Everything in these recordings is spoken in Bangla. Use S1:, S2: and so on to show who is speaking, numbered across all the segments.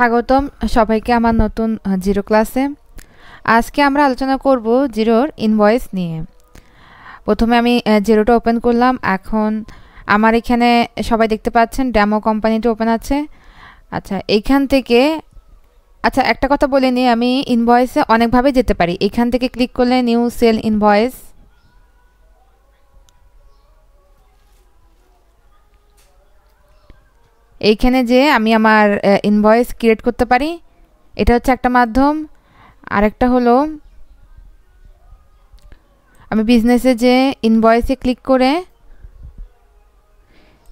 S1: স্বাগতম সবাইকে আমার নতুন জিরো ক্লাসে। আজকে আমরা আলোচনা করব জিরোর ইনভয়েস নিয়ে। প্রথমে আমি জিরোটা ওপেন করলাম। এখন আমার এখানে সবাই দেখতে পাচ্ছেন ডেমো কোম্পানিটা ওপেন আছে। আচ্ছা, এইখান থেকে একটা কথা বলে নিই, আমি ইনভয়েসে অনেকভাবে যেতে পারি। এখান থেকে ক্লিক করলে নিউ সেল ইনভয়েস, এইখানে যে আমি আমার ইনভয়েস ক্রিয়েট করতে পারি, এটা হচ্ছে একটা মাধ্যম। আরেকটা হলো আমি বিজনেসে যে ইনভয়েসে ক্লিক করে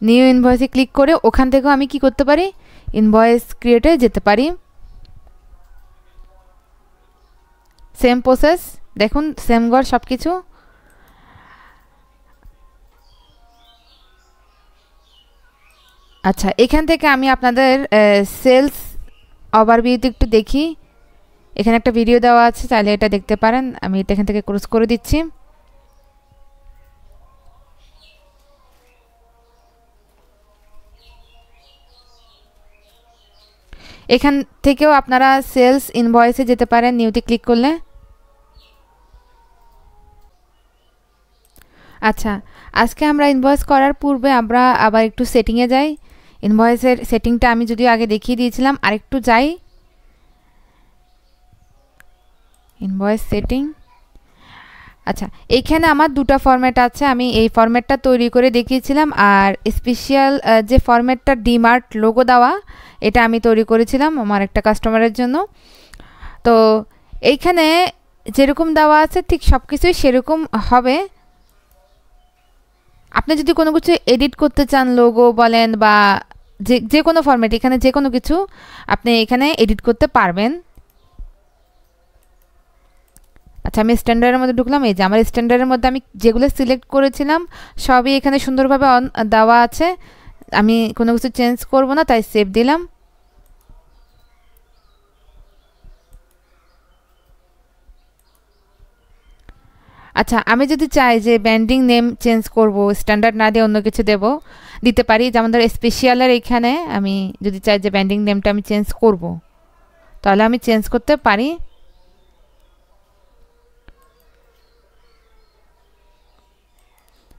S1: নিউ ইনভয়েসে ক্লিক করে ওখান থেকেও আমি কি করতে পারি, ইনভয়েস ক্রিয়েটে যেতে পারি। সেম প্রসেস, দেখুন সেম ঘর সব কিছু। আচ্ছা, এখান থেকে আমি আপনাদের সেলস ওভারভিউতে একটু দেখি। এখানে একটা ভিডিও দেওয়া আছে, চাইলে এটা দেখতে পারেন। আমি এটা এখান থেকে ক্রস করে দিচ্ছি। এখান থেকেও আপনারা সেলস ইনভয়েসে যেতে পারেন নিউতে ক্লিক করলে। আচ্ছা, আজকে আমরা ইনভয়েস করার পূর্বে আমরা আবার একটু সেটিংয়ে যাই। ইনভয়েসের সেটিংটা আমি যদিও আগে দেখিয়ে দিয়েছিলাম, আরেকটু যাই। Invoice setting. আচ্ছা, এইখানে আমার দুটো ফরম্যাট আছে। আমি এই ফরম্যাটটা তৈরি করে দেখিয়েছিলাম, আর স্পেশাল যে ফরম্যাটটা ডিমার্ট লোগো দেওয়া, এটা আমি তৈরি করেছিলাম আমার একটা কাস্টমারের জন্য। তো এইখানে যেরকম দেওয়া আছে ঠিক সব কিছুই সেরকম হবে। আপনি যদি কোনো কিছু এডিট করতে চান, লোগো বলেন বা যে কোনো ফরম্যাট, এখানে যে কোনো কিছু আপনি এখানে এডিট করতে পারবেন। আচ্ছা, আমি স্ট্যান্ডার্ডের মধ্যে ঢুকলাম। এই যে আমার স্ট্যান্ডার্ডের মধ্যে আমি যেগুলো সিলেক্ট করেছিলাম সবই এখানে সুন্দরভাবে দেওয়া আছে। আমি কোনো কিছু চেঞ্জ করব না, তাই সেভ দিলাম। আচ্ছা, আমি যদি চাই যে ব্যান্ডিং নেম চেঞ্জ করব, স্ট্যান্ডার্ড না দিয়ে অন্য কিছু দিতে পারি। যেমন ধর স্পেশালের এইখানে আমি যদি চাই যে ব্যান্ডিং নেমটা আমি চেঞ্জ করব, তাহলে আমি চেঞ্জ করতে পারি।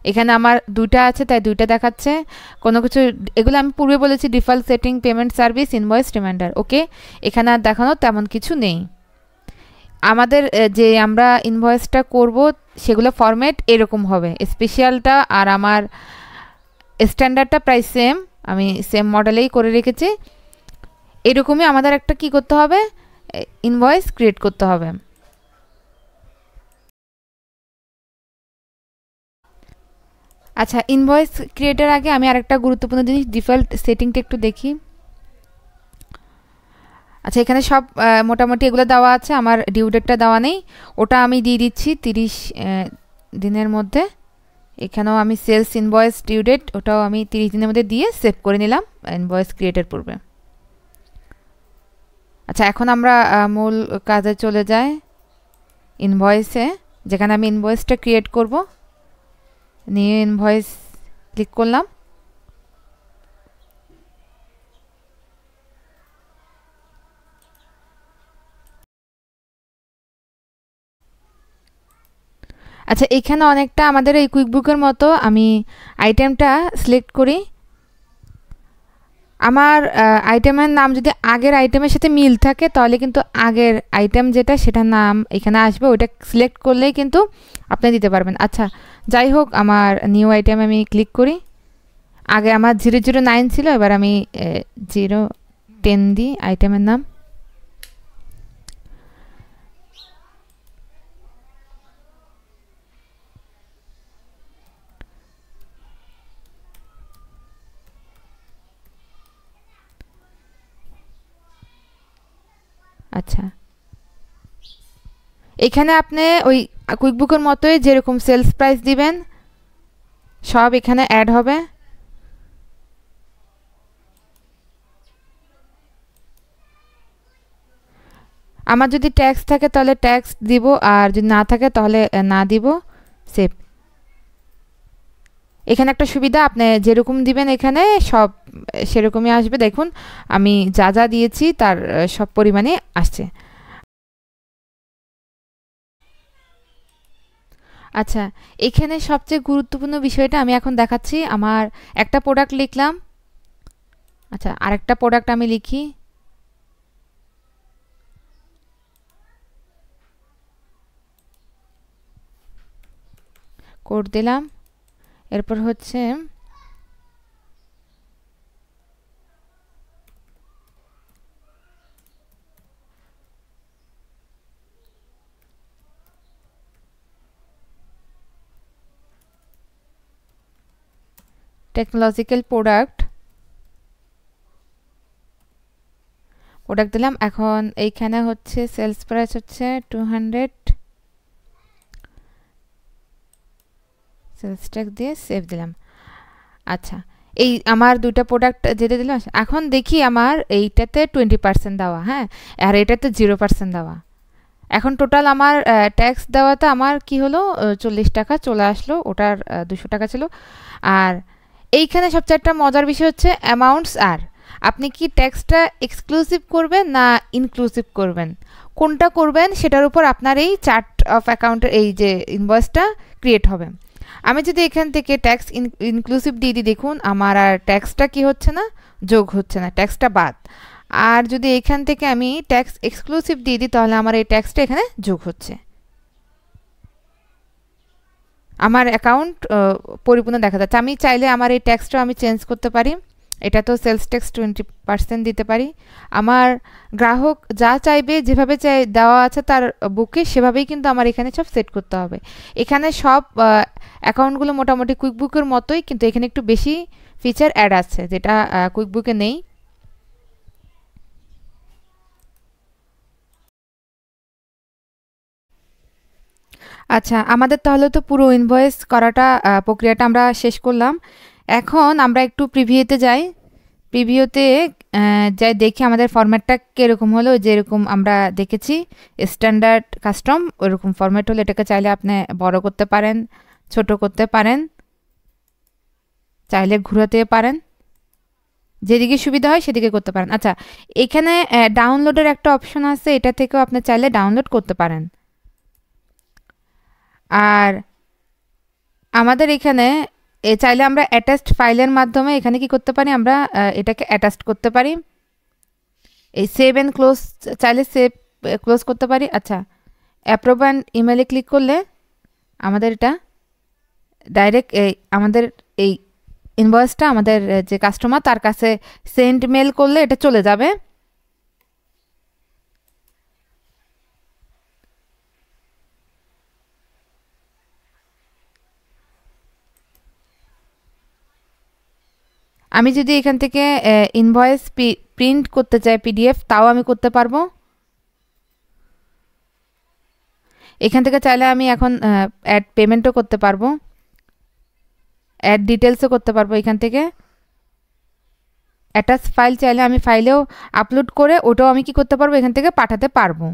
S1: এখানে আমার দুইটা আছে, তাই দুইটা দেখাচ্ছে। কোনো কিছু এগুলো আমি পূর্বে বলেছি, default setting, payment service, invoice, reminder. Okay, এখানে আর দেখানো তেমন কিছু নেই। আমাদের যে আমরা ইনভয়েসটা করব সেগুলো ফরম্যাট এরকম হবে। স্পেশালটা আর আমার স্ট্যান্ডার্ডটা প্রায় সেম, আমি সেম মডেলেই করে রেখেছি। এরকমই আমাদের একটা কি করতে হবে, ইনভয়েস ক্রিয়েট করতে হবে। আচ্ছা, ইনভয়েস ক্রিয়েটের আগে আমি আরেকটা গুরুত্বপূর্ণ জিনিস, ডিফল্ট সেটিংটা একটু দেখি। আচ্ছা, এখানে সব মোটামুটি এগুলো দেওয়া আছে, আমার ডিউ ডেটটা দেওয়া নেই, ওটা আমি দিয়ে দিচ্ছি 30 দিনের মধ্যে। এখানেও আমি সেলস ইনভয়েস ডিউ ডেট, ওটাও আমি 30 দিনের মধ্যে দিয়ে সেভ করে নিলাম ইনভয়েস ক্রিয়েটের পূর্বে। আচ্ছা, এখন আমরা মূল কাজে চলে যাই। ইনভয়েসে যেখানে আমি ইনভয়েসটা ক্রিয়েট করব, নিউ ইনভয়েস ক্লিক করলাম। আচ্ছা, এখানে অনেকটা আমাদের এই কুইকবুকের মতো আমি আইটেমটা সিলেক্ট করি। আমার আইটেমের নাম যদি আগের আইটেমের সাথে মিল থাকে তাহলে কিন্তু আগের আইটেম যেটা সেটার নাম এখানে আসবে, ওইটা সিলেক্ট করলেই কিন্তু আপনি দিতে পারবেন। আচ্ছা, যাই হোক, আমার নিউ আইটেম আমি ক্লিক করি। আগে আমার 009 ছিল, এবার আমি 010 দিই আইটেমের নাম। আচ্ছা, এখানে আপনি ওই কুইকবুকের মতোই যেরকম সেলস প্রাইস দিবেন সব এখানে অ্যাড হবে। আমার যদি ট্যাক্স থাকে তাহলে ট্যাক্স দিব, আর যদি না থাকে তাহলে না দিব। সেভ। এখানে একটা সুবিধা, আপনি যেরকম দিবেন এখানে সব সেরকমই আসবে। দেখুন আমি যা যা দিয়েছি তার সব পরিমাণে আসছে। আচ্ছা, এখানে সবচেয়ে গুরুত্বপূর্ণ বিষয়টা আমি এখন দেখাচ্ছি। আমার একটা প্রোডাক্ট লিখলাম, আচ্ছা আরেকটা প্রোডাক্ট আমি লিখি, কোড দিলাম, এরপর হচ্ছে টেকনোলজিক্যাল প্রোডাক্ট দিলাম। এখন এইখানে হচ্ছে সেলস প্রাইস হচ্ছে 200, সেলস ট্যাক্স দিয়ে সেভ দিলাম। আচ্ছা, এই আমার দুইটা প্রোডাক্ট যেটা দিলাম, এখন দেখি আমার এইটাতে 20% দেওয়া, হ্যাঁ, আর এটাতে 0% দেওয়া। এখন টোটাল আমার ট্যাক্স দেওয়াতে আমার কি হলো, 40 টাকা চলে আসলো, ওটার 200 টাকা ছিল। আর এইখানে সবচেয়ে একটা মজার বিষয় হচ্ছে অ্যামাউন্টস। আর আপনি কি ট্যাক্সটা এক্সক্লুসিভ করবেন না ইনক্লুসিভ করবেন, কোনটা করবেন সেটার উপর আপনার এই চার্ট অফ অ্যাকাউন্টের এই যে ইনভয়েসটা ক্রিয়েট হবে। আমি যদি এখান থেকে ট্যাক্স ইনক্লুসিভ দিয়ে দিই, দেখুন আমার আর ট্যাক্সটা কি হচ্ছে না, যোগ হচ্ছে না, ট্যাক্সটা বাদ। আর যদি এখান থেকে আমি ট্যাক্স এক্সক্লুসিভ দিয়ে দিই তাহলে আমার এই ট্যাক্সটা এখানে যোগ হচ্ছে। আমার অ্যাকাউন্ট পরিপূর্ণ দেখা যাচ্ছে। আমি চাইলে আমার এই ট্যাক্সটা আমি চেঞ্জ করতে পারি, এটা তো সেলস ট্যাক্স 20% দিতে পারি। আমার গ্রাহক যা চাইবে, যেভাবে চাই দেওয়া আছে তার বুকে, সেভাবেই কিন্তু আমার এখানে সব সেট করতে হবে। এখানে সব অ্যাকাউন্টগুলো মোটামুটি কুইকবুকের মতোই, কিন্তু এখানে একটু বেশি ফিচার অ্যাড আছে যেটা কুইকবুকে নেই। আচ্ছা, আমাদের তাহলে তো পুরো ইনভয়েস করাটা প্রক্রিয়াটা আমরা শেষ করলাম। এখন আমরা একটু প্রিভিউতে যাই। প্রিভিউতে যাই, দেখি আমাদের ফরম্যাটটা কীরকম হলো। যেরকম আমরা দেখেছি স্ট্যান্ডার্ড কাস্টম ওরকম ফরম্যাট হলো। এটাকে চাইলে আপনি বড় করতে পারেন, ছোট করতে পারেন, চাইলে ঘুরাতে পারেন, যেদিকে সুবিধা হয় সেদিকে করতে পারেন। আচ্ছা, এখানে ডাউনলোডের একটা অপশন আছে, এটা থেকেও আপনি চাইলে ডাউনলোড করতে পারেন। আর আমাদের এখানে চাইলে আমরা অ্যাটাচড ফাইলের মাধ্যমে এখানে কি করতে পারি, আমরা এটাকে অ্যাটাচড করতে পারি। এই সেভ অ্যান্ড ক্লোজ, চাইলে সেভ ক্লোজ করতে পারি। আচ্ছা, অ্যাপ্রুভ অ্যান্ড ইমেলে ক্লিক করলে আমাদের এটা ডাইরেক্ট আমাদের এই ইনভয়েসটা আমাদের যে কাস্টমার তার কাছে সেন্ড মেল করলে এটা চলে যাবে। আমি যদি এখান থেকে ইনভয়েস প্রিন্ট করতে চাই পিডিএফ, তাও আমি করতে পারবো। এখান থেকে চাইলে আমি এখন অ্যাড পেমেন্টও করতে পারবো, অ্যাড ডিটেলসও করতে পারবো। এখান থেকে অ্যাটাচ ফাইল চাইলে আমি ফাইলেও আপলোড করে ওটাও আমি কি করতে পারবো, এখান থেকে পাঠাতে পারবো।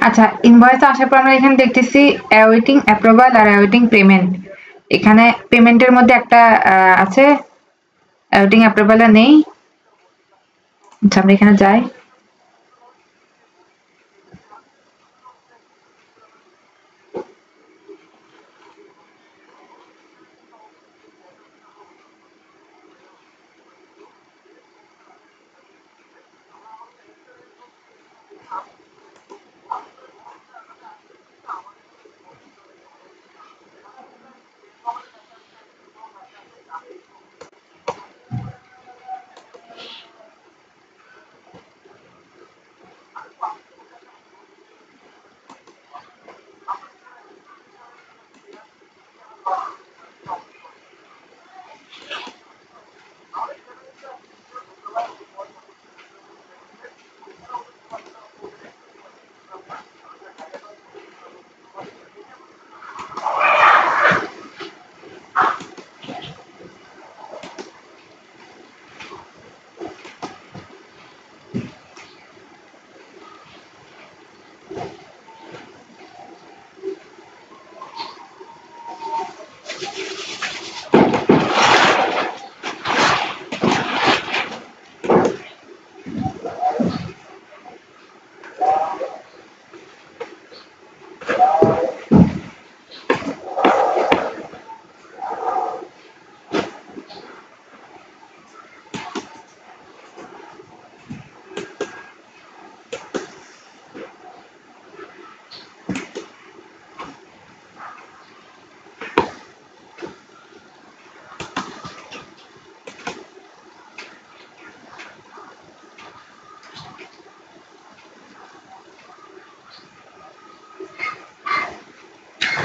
S1: আচ্ছা, ইনভয়েস আসার পর আমরা এখানে দেখতেছি অ্যাওয়েটিং অ্যাপ্রুভাল আর অ্যাওয়েটিং পেমেন্ট। এখানে পেমেন্টের মধ্যে একটা আছে, অ্যাওয়েটিং অ্যাপ্রুভাল নেই। আচ্ছা, আমরা এখানে যাই।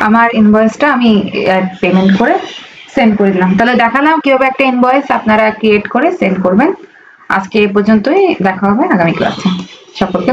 S1: আমার ইনভয়েসটা আমি পেমেন্ট করে সেন্ড করে দিলাম। তাহলে দেখালাম কিভাবে একটা ইনভয়েস আপনারা ক্রিয়েট করে সেন্ড করবেন। আজকে এই পর্যন্তই, দেখা হবে আগামী ক্লাসে। সকলকে